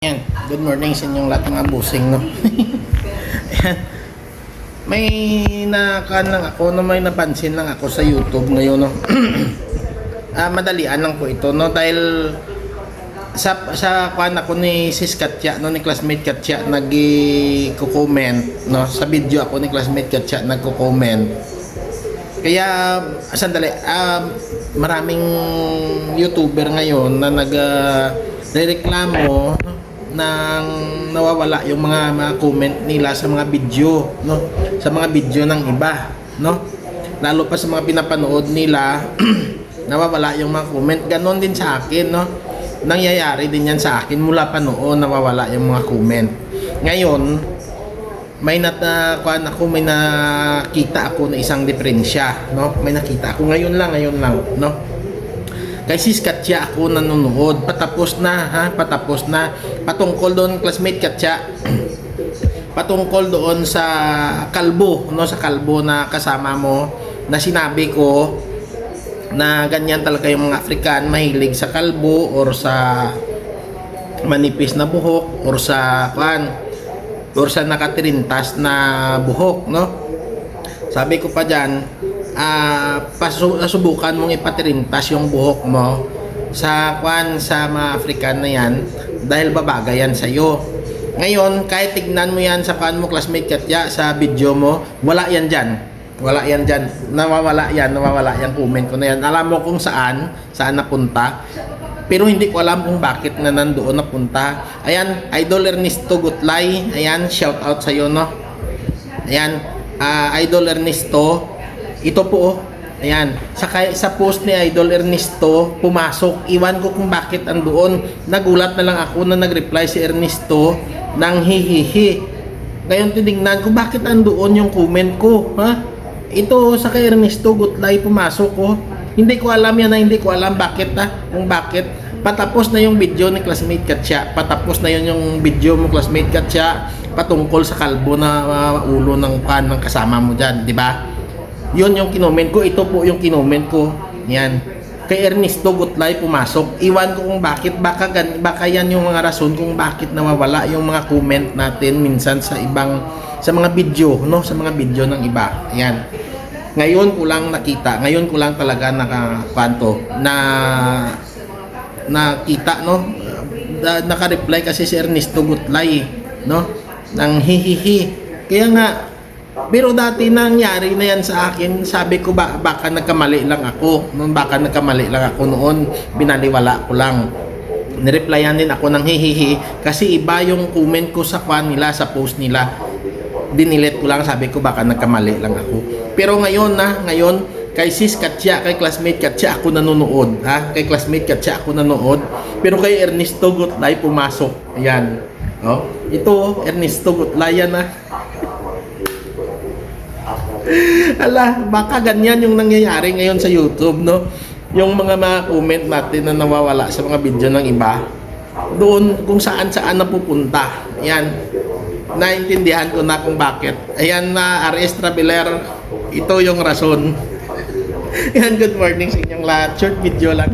Ayan, good morning sa inyong lahat mga busing, no? Ayan, may lang ako, no, may napansin lang ako sa YouTube ngayon, no? Madalian lang po ito, no? Dahil sa kwan ako ni Sis Katya, no, ni classmate Katya, nag-comment, no? Sa video ako ni classmate Katya, nagko-comment. Kaya, sandali, maraming YouTuber ngayon na nag-reklamo, nang nawawala yung mga comment nila sa mga video, no, sa mga video ng iba, no, lalo pa sa mga pinapanood nila. Nawawala yung mga comment. Ganon din sa akin, no, nangyayari din yan sa akin mula pa noon. Nawawala yung mga comment. Ngayon may nakita ako na isang diferensya, no, may nakita ako ngayon lang, no. Kay Sis Katya ako nanonood, patapos na, patungkol doon, classmate Katya, patungkol doon sa kalbo, no, sa kalbo na kasama mo, na sinabi ko na ganyan talaga yung mga African, mahilig sa kalbo or sa manipis na buhok or sa nakatirintas na buhok, no. Sabi ko pa diyan, subukan mong ipatirintas yung buhok mo sa mga African na yan, dahil babagay yan sa'yo. Ngayon, kahit tignan mo yan sa mo, classmate Katya, sa video mo, wala yan dyan, nawawala yan comment ko na yan. Alam mo kung saan napunta, pero hindi ko alam kung bakit na nandoon napunta. Ayan, Idol Ernesto Gutlay, ayan, shout out sa'yo, no. Ayan, Idol Ernesto, ito po, ayan, sa post ni Idol Ernesto, pumasok. Iwan ko kung bakit andoon. Nagulat na lang ako na nag-reply si Ernesto ng hihihi. Ngayon tinignan ko bakit andoon yung comment ko, ha? Ito sa kay Ernesto Gutlay pumasok ko. Hindi ko alam yan, hindi ko alam bakit, ha? Kung bakit. Patapos na yung video ni classmate Katya. Patapos na yung video mo, classmate Katya, patungkol sa kalbo na ulo ng kasama mo dyan, di ba? Yun yung kinoment ko. Ito po yung kinoment ko. Yan. Kay Ernesto Gutlay pumasok. Iwan ko kung bakit. Baka yan yung mga rason kung bakit nawawala yung mga comment natin minsan sa mga video, no? Sa mga video ng iba. Yan. Ngayon ko lang nakita. Ngayon ko lang talaga nakita, no? Naka-reply kasi si Ernesto Gutlay, no? Nang hihihi. Kaya nga, pero dati nangyari na yan sa akin. Sabi ko baka nagkamali lang ako noon, binaliwala ko lang. Nireplyan din ako ng hihihi kasi iba yung comment ko sa nila, sa post nila. Dinilit ko lang, sabi ko baka nagkamali lang ako. Pero ngayon kay Sis Katya, kay classmate Katya ako nanonood, ha? Kay classmate Katya ako nanonood. Pero kay Ernesto Gutlay pumasok. Ayan. Oh, ito Ernesto Gutlay yan, ha? Ala, baka ganyan yung nangyayari ngayon sa YouTube, no? Yung mga comment natin na nawawala sa mga video ng iba, doon kung saan napupunta. Ayan, naintindihan ko na kung bakit. Ayan na, RS Traveler, ito yung rason. Ayan, good morning sa inyong lahat. Short video lang.